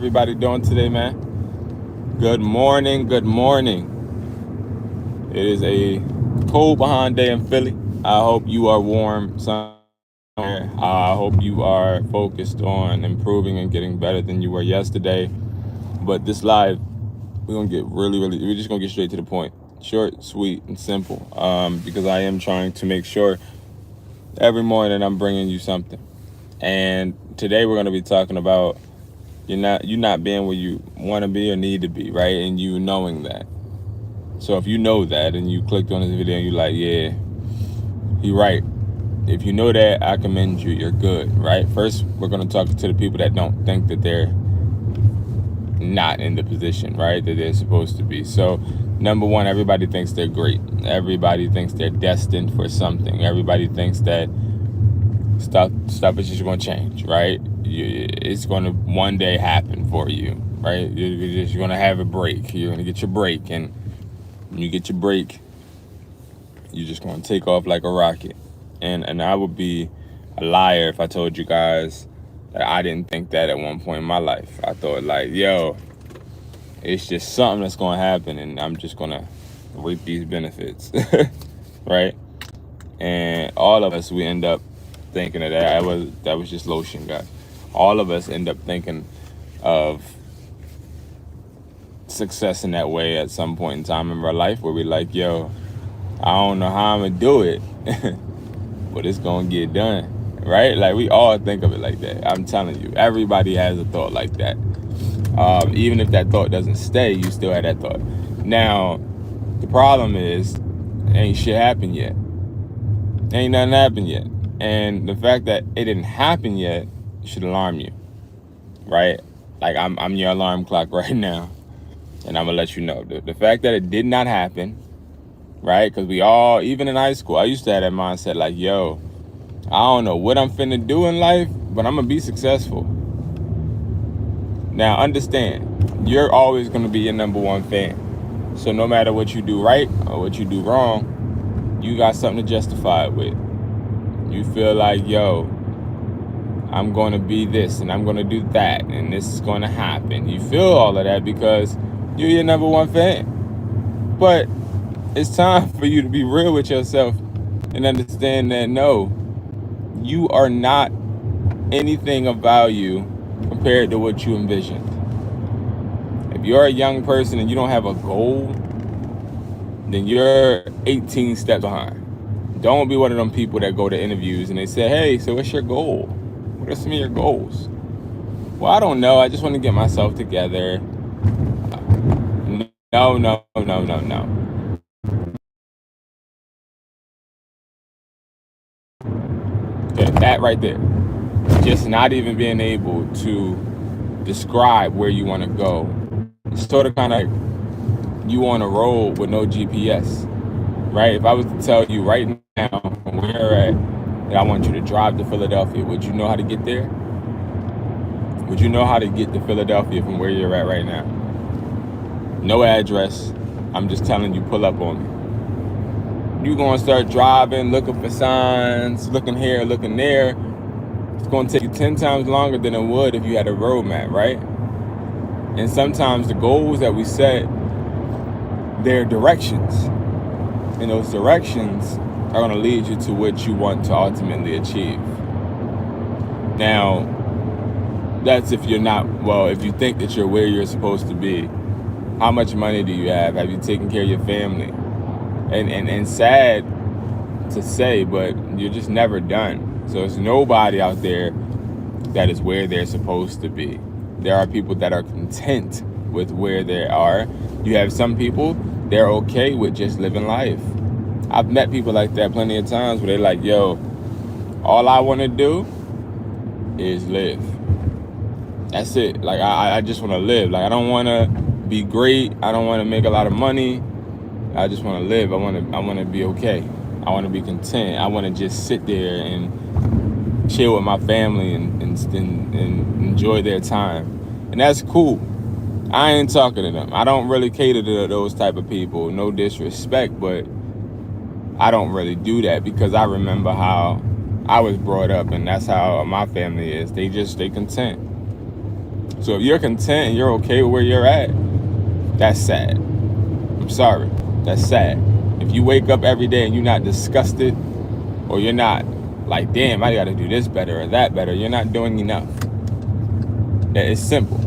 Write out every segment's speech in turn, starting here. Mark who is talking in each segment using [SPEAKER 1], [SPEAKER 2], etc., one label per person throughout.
[SPEAKER 1] everybody doing today, man? Good morning, good morning. It is a cold behind day in Philly. I hope you are warm somewhere. I hope you are focused on improving and getting better than you were yesterday. But this live, we're gonna get we're just gonna get straight to the point. Short, sweet, and simple. Because I am trying to make sure every morning I'm bringing you something. And today we're gonna be talking about you're not being where you want to be or need to be, right? And you knowing that. So if you know that and you clicked on this video and you're like, yeah, he right. If you know that, I commend you. You're good, right? First, we're going to talk to the people that don't think that they're not in the position, right, that they're supposed to be. So number one, everybody thinks they're great. Everybody thinks they're destined for something. Everybody thinks that stuff is just going to change, right? It's going to one day happen for you, right? You're going to have a break. You're going to get your break, and when you get your break, you're just going to take off like a rocket. And I would be a liar if I told you guys that I didn't think that at one point in my life. I thought like, yo, it's just something that's going to happen, and I'm just going to reap these benefits, right? And all of us, we end up thinking of that was just lotion, guys. All of us end up thinking of success in that way at some point in time in our life, where we're like, yo, I don't know how I'm gonna do it, but it's gonna get done, right? Like, we all think of it like that. I'm telling you, everybody has a thought like that. Even if that thought doesn't stay, you still have that thought. Now, the problem is, ain't shit happened yet. Ain't nothing happened yet. And the fact that it didn't happen yet should alarm you, right? Like, I'm your alarm clock right now, and I'm gonna let you know. The fact that it did not happen, right? Because we all, even in high school, I used to have that mindset like, yo, I don't know what I'm finna do in life, but I'm gonna be successful. Now, understand, you're always gonna be your number one fan. So no matter what you do right or what you do wrong, you got something to justify it with. You feel like, yo, I'm going to be this and I'm going to do that and this is going to happen. You feel all of that because you're your number one fan. But it's time for you to be real with yourself and understand that, no, you are not anything of value compared to what you envisioned. If you're a young person and you don't have a goal, then you're 18 steps behind. Don't be one of them people that go to interviews and they say, hey, so what's your goal? What are some of your goals? Well, I don't know. I just want to get myself together. No. Okay, that right there. Just not even being able to describe where you want to go. It's sort of kind of like you on a road with no GPS, right? If I was to tell you right now where you're at, that I want you to drive to Philadelphia, would you know how to get there? Would you know how to get to Philadelphia from where you're at right now? No address. I'm just telling you, pull up on me. You're going to start driving, looking for signs, looking here, looking there. It's going to take you 10 times longer than it would if you had a roadmap, right? And sometimes the goals that we set, they're directions. And those directions are going to lead you to what you want to ultimately achieve. Now, that's if you're not, well, if you think that you're where you're supposed to be. How much money do you have? Have you taken care of your family? And sad to say, but you're just never done. So there's nobody out there that is where they're supposed to be. There are people that are content with where they are. You have some people, they're okay with just living life. I've met people like that plenty of times where they're like, yo, all I want to do is live. That's it. Like, I just want to live. Like, I don't want to be great. I don't want to make a lot of money. I just want to live. I want to be okay. I want to be content. I want to just sit there and chill with my family and enjoy their time. And that's cool. I ain't talking to them. I don't really cater to those type of people. No disrespect, but I don't really do that because I remember how I was brought up, and that's how my family is. They content. So if you're content and you're okay with where you're at, that's sad. I'm sorry. That's sad. If you wake up every day and you're not disgusted, or you're not like, damn, I gotta do this better or that better, you're not doing enough. It's simple.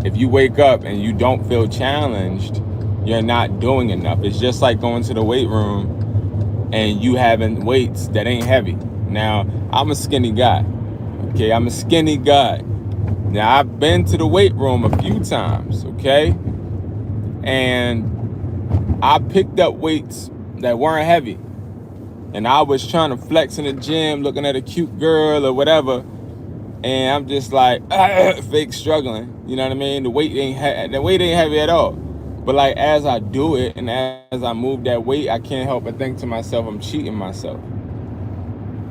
[SPEAKER 1] If you wake up and you don't feel challenged, you're not doing enough. It's just like going to the weight room and you having weights that ain't heavy. Now, I'm a skinny guy. Okay, I'm a skinny guy. Now, I've been to the weight room a few times, okay? And I picked up weights that weren't heavy. And I was trying to flex in the gym, looking at a cute girl or whatever. And I'm just like, fake struggling. You know what I mean? The weight ain't heavy at all. But like, as I do it and as I move that weight, I can't help but think to myself, I'm cheating myself.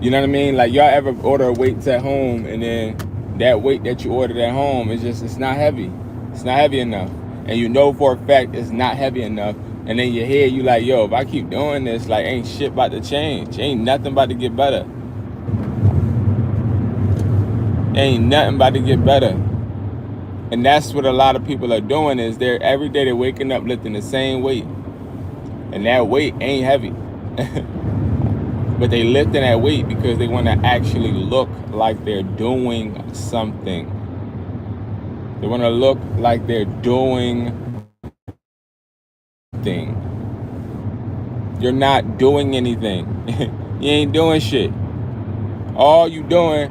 [SPEAKER 1] You know what I mean? Like, y'all ever order weights at home and then that weight that you ordered at home is just, it's not heavy. It's not heavy enough. And you know for a fact it's not heavy enough. And then your head, you like, yo, if I keep doing this, like, ain't shit about to change. Ain't nothing about to get better. Ain't nothing about to get better. And that's what a lot of people are doing, is they're every day they're waking up lifting the same weight. And that weight ain't heavy. But they lifting that weight because they want to actually look like they're doing something. They want to look like they're doing thing. You're not doing anything. You ain't doing shit. All you doing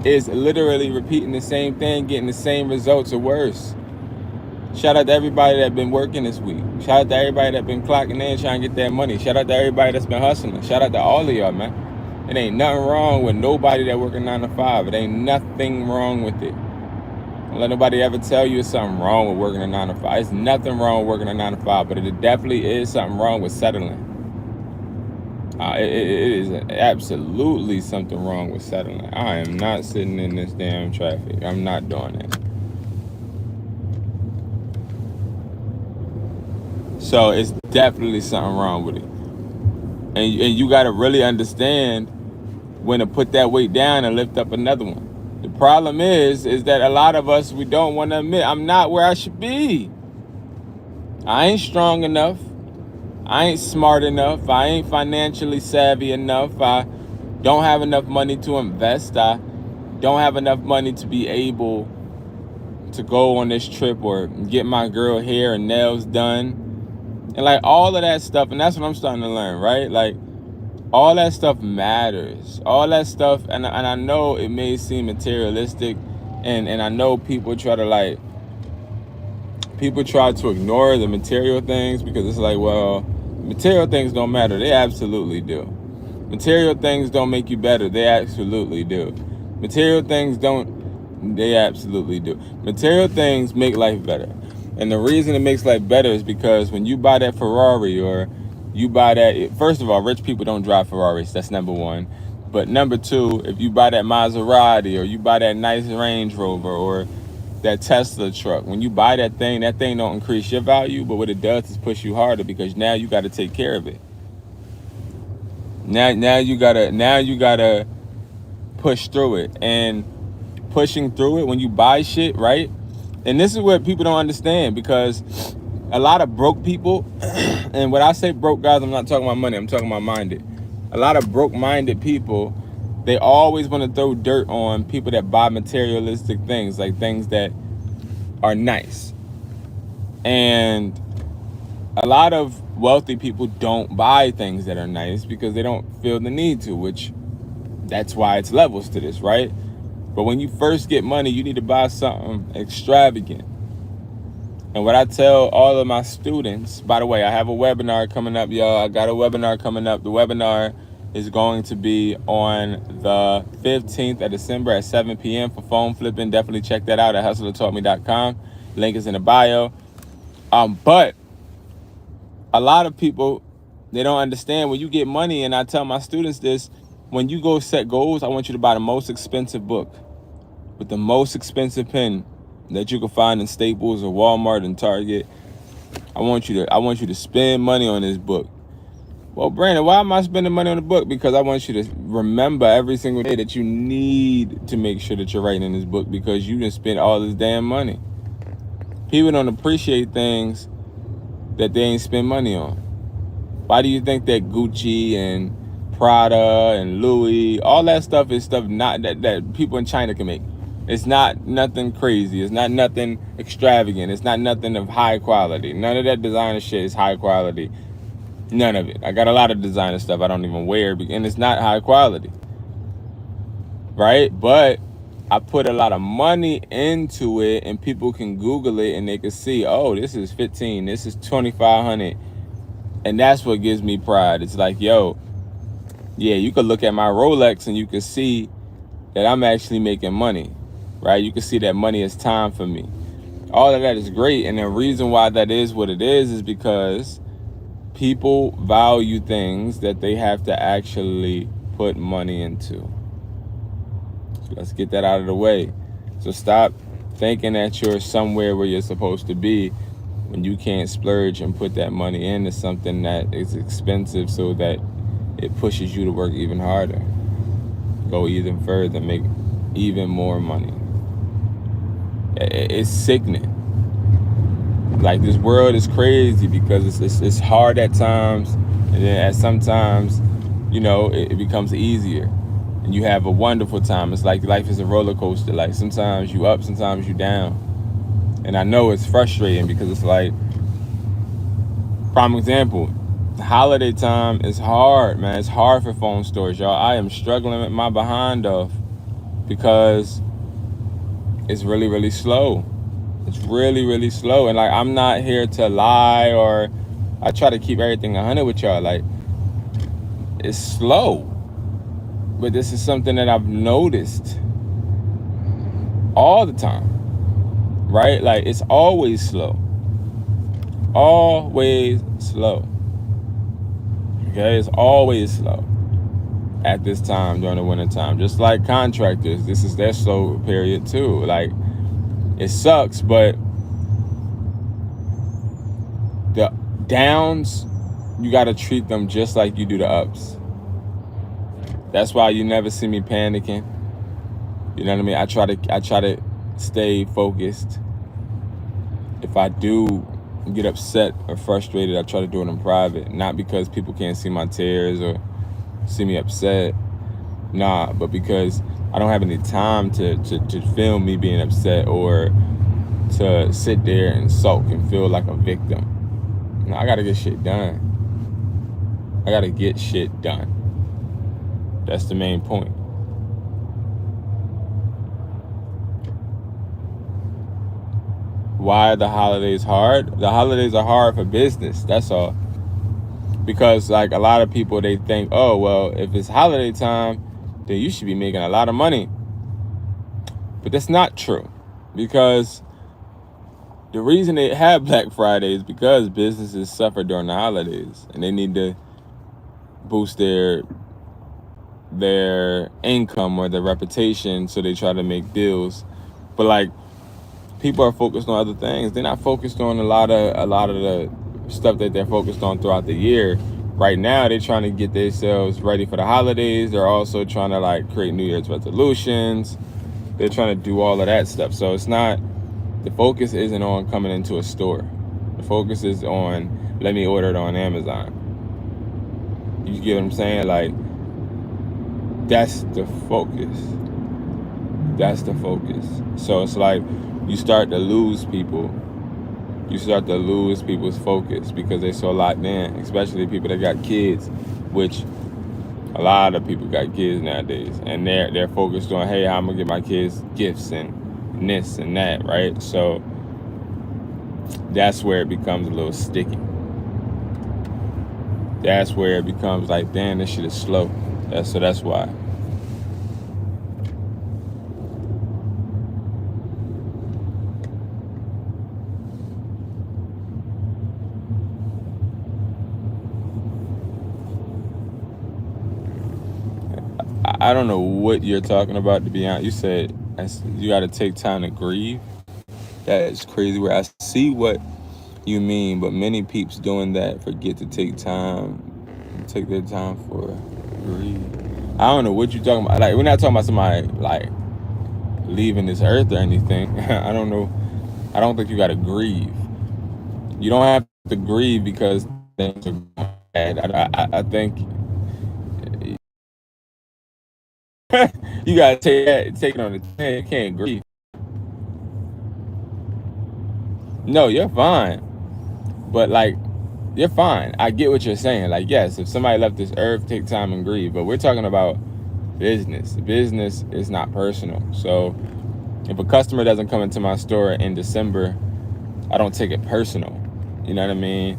[SPEAKER 1] is literally repeating the same thing, getting the same results or worse. Shout out to everybody that's been working this week. Shout out to everybody that's been clocking in trying to get that money. Shout out to everybody that's been hustling. Shout out to all of y'all, man. It ain't nothing wrong with nobody that working 9 to 5. It ain't nothing wrong with it. Don't let nobody ever tell you it's something wrong with working a 9 to 5. It's nothing wrong with working a 9 to 5, but it definitely is something wrong with settling. It is absolutely something wrong with settling. I am not sitting in this damn traffic. I'm not doing it. So it's definitely something wrong with it. And you got to really understand when to put that weight down and lift up another one. The problem is that a lot of us, we don't want to admit, I'm not where I should be. I ain't strong enough. I ain't smart enough. I ain't financially savvy enough. I don't have enough money to invest. I don't have enough money to be able to go on this trip or get my girl hair and nails done. And like all of that stuff, and that's what I'm starting to learn, right? Like, all that stuff matters. All that stuff, and I know it may seem materialistic, and I know people try to ignore the material things because it's like, well, material things don't matter. They absolutely do. Material things don't make you better. They absolutely do. Material things they absolutely do. Material things make life better. And the reason it makes life better is because when you buy that Ferrari or you buy that, first of all, rich people don't drive Ferraris. That's number one. But number two, if you buy that Maserati or you buy that nice Range Rover or that Tesla truck, when you buy that thing don't increase your value, but what it does is push you harder because now you got to take care of it. Now you gotta push through it. And pushing through it when you buy shit, right? And this is what people don't understand, because a lot of broke people, and when I say broke, guys, I'm not talking about money, I'm talking about minded. A lot of broke-minded people, they always want to throw dirt on people that buy materialistic things, like things that are nice. And a lot of wealthy people don't buy things that are nice because they don't feel the need to, which that's why it's levels to this, right? But when you first get money, you need to buy something extravagant. And what I tell all of my students, by the way, I have a webinar coming up, y'all. I got a webinar coming up. The webinar is going to be on the 15th of December at 7 p.m. for phone flipping. Definitely check that out at Hustlertaughtme.com. Link is in the bio. But a lot of people, they don't understand when you get money, and I tell my students this, when you go set goals, I want you to buy the most expensive book with the most expensive pen that you can find in Staples or Walmart and Target. I want you to spend money on this book. Well, Brandon, why am I spending money on the book? Because I want you to remember every single day that you need to make sure that you're writing in this book, because you didn't spend all this damn money. People don't appreciate things that they ain't spend money on. Why do you think that Gucci and Prada and Louis, all that stuff is stuff not that people in China can make? It's not nothing crazy. It's not nothing extravagant. It's not nothing of high quality. None of that designer shit is high quality. None of it. I got a lot of designer stuff I don't even wear, and it's not high quality, right? But I put a lot of money into it, and people can Google it and they can see, oh, this is 15, this is 2,500, and that's what gives me pride. It's like, yo, yeah, you could look at my Rolex and you can see that I'm actually making money, right? You can see that money is time for me. All of that is great, and the reason why that is what it is because people value things that they have to actually put money into. So let's get that out of the way. So stop thinking that you're somewhere where you're supposed to be when you can't splurge and put that money into something that is expensive, so that it pushes you to work even harder, go even further, make even more money. It's sickening. Like, this world is crazy because it's hard at times, and then at sometimes, you know, it becomes easier, and you have a wonderful time. It's like life is a roller coaster. Like, sometimes you up, sometimes you down, and I know it's frustrating because it's like, prime example, the holiday time is hard, man. It's hard for phone stores, y'all. I am struggling with my behind off because it's really, really slow. It's really, really slow. And like, I'm not here to lie, or I try to keep everything 100 with y'all. Like, it's slow. But this is something that I've noticed all the time, right? Like, it's always slow. Always slow. Okay, it's always slow at this time during the winter time. Just like contractors, this is their slow period too. Like, it sucks, but the downs, you got to treat them just like you do the ups. That's why you never see me panicking. You know what I mean? I try to stay focused. If I do get upset or frustrated, I try to do it in private. Not because people can't see my tears or see me upset. Nah, but because I don't have any time to film me being upset, or to sit there and sulk and feel like a victim. No, I gotta get shit done. I gotta get shit done. That's the main point. Why are the holidays hard? The holidays are hard for business, that's all. Because like, a lot of people, they think, oh, well, if it's holiday time, then you should be making a lot of money. But that's not true, because the reason they have Black Friday is because businesses suffer during the holidays, and they need to boost their income or their reputation, so they try to make deals. But like, people are focused on other things. They're not focused on a lot of the stuff that they're focused on throughout the year. Right now, they're trying to get themselves ready for the holidays. They're also trying to like create New Year's resolutions. They're trying to do all of that stuff. So it's not, the focus isn't on coming into a store. The focus is on, let me order it on Amazon. You get what I'm saying? Like, that's the focus. That's the focus. So it's like, you start to lose people. You start to lose people's focus because they're so locked in, especially people that got kids, which a lot of people got kids nowadays, and they're focused on, hey, how I'm gonna get my kids gifts and this and that, right? So that's where it becomes a little sticky. That's where it becomes like, damn, this shit is slow. That's why. I don't know what you're talking about, to be honest. You said you got to take time to grieve. That is crazy. Where I see what you mean, but many peeps doing that forget to take time take their time for grief. I don't know what you're talking about. Like, we're not talking about somebody like leaving this earth or anything. I don't know. I don't think you got to grieve. You don't have to grieve because things are bad. I think you gotta take it on the chin. You can't grieve. No, you're fine. But like, you're fine. I get what you're saying. Like, yes, if somebody left this earth, take time and grieve. But we're talking about business. Business is not personal. So if a customer doesn't come into my store in December, I don't take it personal. You know what I mean?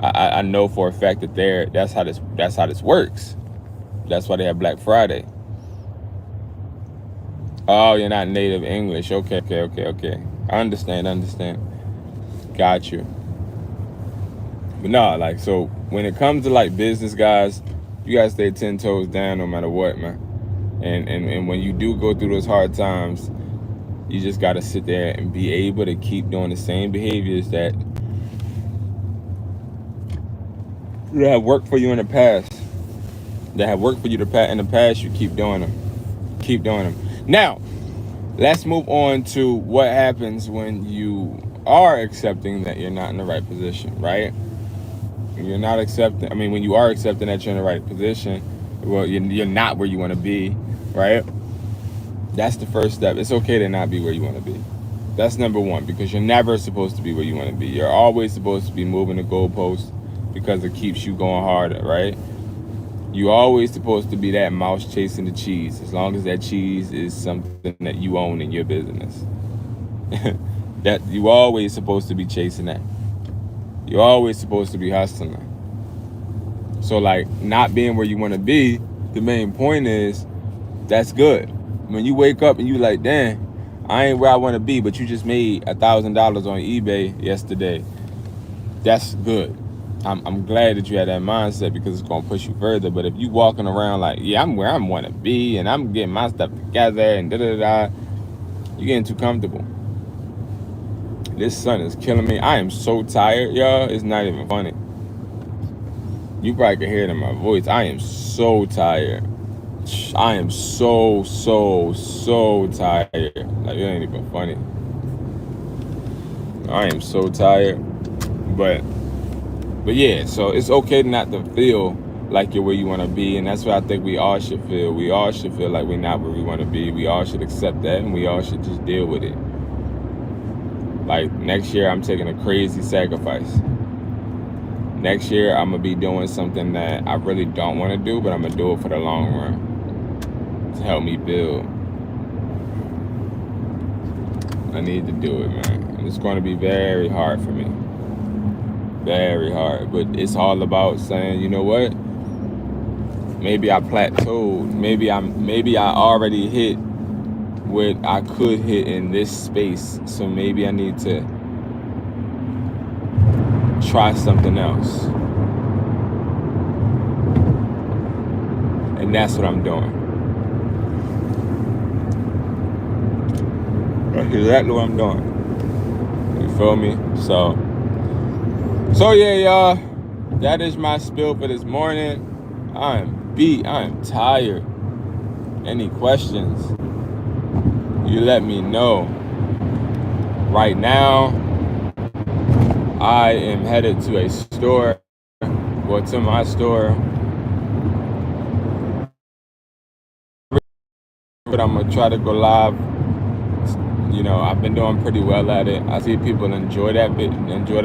[SPEAKER 1] I know for a fact that that's how this works. That's why they have Black Friday. Oh, you're not native English. Okay. I understand. Got you. But no, like, so when it comes to like business, guys, you gotta stay 10 toes down no matter what, man. And when you do go through those hard times, you just gotta sit there and be able to keep doing the same behaviors that have worked for you in the past. That have worked for you in the past, you keep doing them. Keep doing them. Now, let's move on to what happens when you are accepting that you're not in the right position, right? You're not accepting, when you are accepting that you're in the right position, well, you're not where you want to be, right? That's the first step. It's okay to not be where you want to be. That's number one, because you're never supposed to be where you want to be. You're always supposed to be moving the goalposts because it keeps you going harder, right? You're always supposed to be that mouse chasing the cheese, as long as that cheese is something that you own in your business. That you always supposed to be chasing that. You're always supposed to be hustling. So like, not being where you want to be, the main point is, that's good. When you wake up and you like, damn, I ain't where I want to be, but you just made $1,000 on eBay yesterday, that's good. I'm glad that you had that mindset, because it's going to push you further. But if you walking around like, yeah, I'm where I want to be and I'm getting my stuff together and da-da-da, you're getting too comfortable. This sun is killing me. I am so tired, y'all. It's not even funny. You probably can hear it in my voice. I am so tired. I am so tired. Like, it ain't even funny. I am so tired. But yeah, so it's okay not to feel like you're where you want to be, and that's what I think we all should feel. We all should feel like we're not where we want to be. We all should accept that, and we all should just deal with it. Like, next year, I'm taking a crazy sacrifice. Next year, I'm going to be doing something that I really don't want to do, but I'm going to do it for the long run to help me build. I need to do it, man. And it's going to be very hard for me. Very hard. But it's all about saying, you know what? Maybe I plateaued. Maybe I already hit what I could hit in this space. So maybe I need to try something else. And that's what I'm doing. That's exactly what I'm doing. You feel me? So yeah, y'all. That is my spill for this morning. I am beat. I am tired. Any questions? You let me know. Right now, I am headed to a store. Well, to my store. But I'm gonna try to go live. You know, I've been doing pretty well at it. I see people enjoy the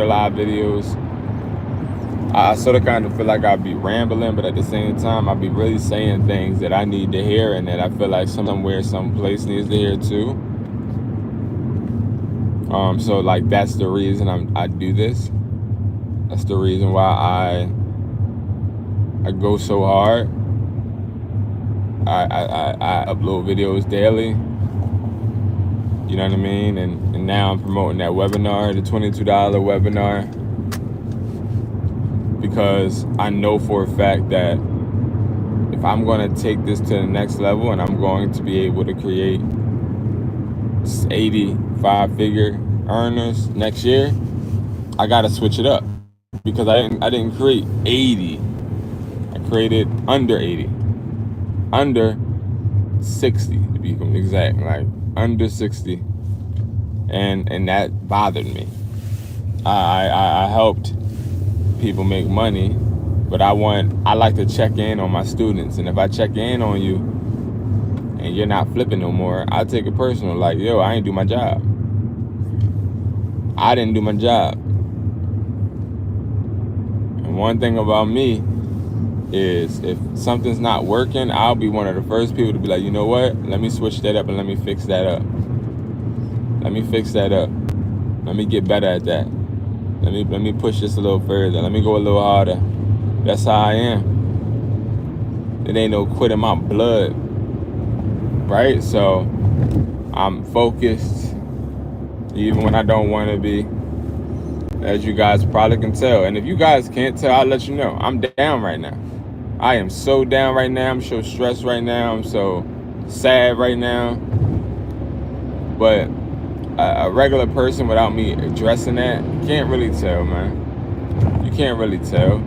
[SPEAKER 1] live videos. I sort of kind of feel like I'll be rambling, but at the same time, I'll be really saying things that I need to hear and that I feel like someplace needs to hear too. So like, that's the reason I do this. That's the reason why I go so hard. I upload videos daily. You know what I mean? And now I'm promoting that webinar, the $22 webinar, because I know for a fact that if I'm going to take this to the next level and I'm going to be able to create 85-figure earners next year, I got to switch it up, because I didn't create 80. I created under 80, under 60 to be exact, like under 60, and that bothered me. I helped people make money, but I like to check in on my students, and if I check in on you and you're not flipping no more, I take it personal, like, yo, I ain't do my job. I didn't do my job. And one thing about me is if something's not working, I'll be one of the first people to be like, you know what? Let me switch that up and let me fix that up. Let me fix that up. Let me get better at that. Let me push this a little further. Let me go a little harder. That's how I am. It ain't no quit in my blood. Right? So I'm focused even when I don't want to be, as you guys probably can tell. And if you guys can't tell, I'll let you know. I'm down right now. I am so down right now. I'm so stressed right now. I'm so sad right now. But a regular person without me addressing that, you can't really tell, man. You can't really tell.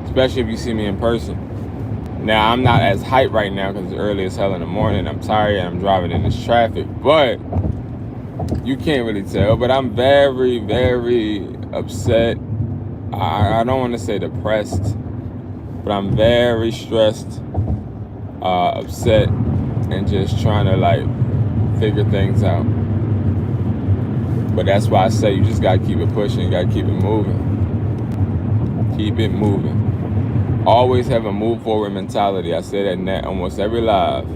[SPEAKER 1] Especially if you see me in person. Now, I'm not as hyped right now because it's early as hell in the morning. I'm tired and I'm driving in this traffic. But you can't really tell. But I'm very, very upset. I don't want to say depressed, but I'm very stressed, upset, and just trying to like figure things out. But that's why I say you just gotta keep it pushing, you gotta keep it moving. Keep it moving. Always have a move forward mentality. I say that in almost every live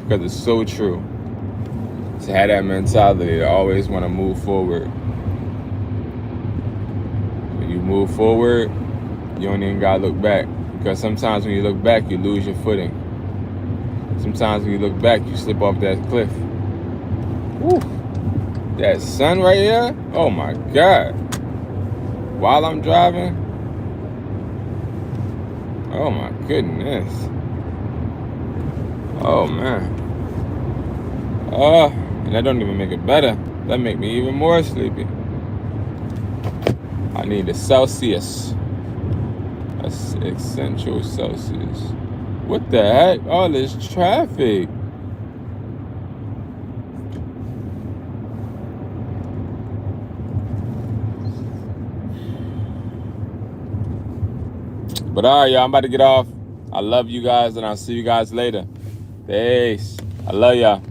[SPEAKER 1] because it's so true. To have that mentality, to always want to move forward. When you move forward, you don't even gotta look back, because sometimes when you look back, you lose your footing. Sometimes when you look back, you slip off that cliff. Woo. That sun right here, oh my God. While I'm driving, oh my goodness. Oh man. And that don't even make it better. That make me even more sleepy. I need a Celsius. Essential Celsius. What the heck? All this traffic. But all right, y'all, I'm about to get off. I love you guys, and I'll see you guys later. Peace. I love y'all.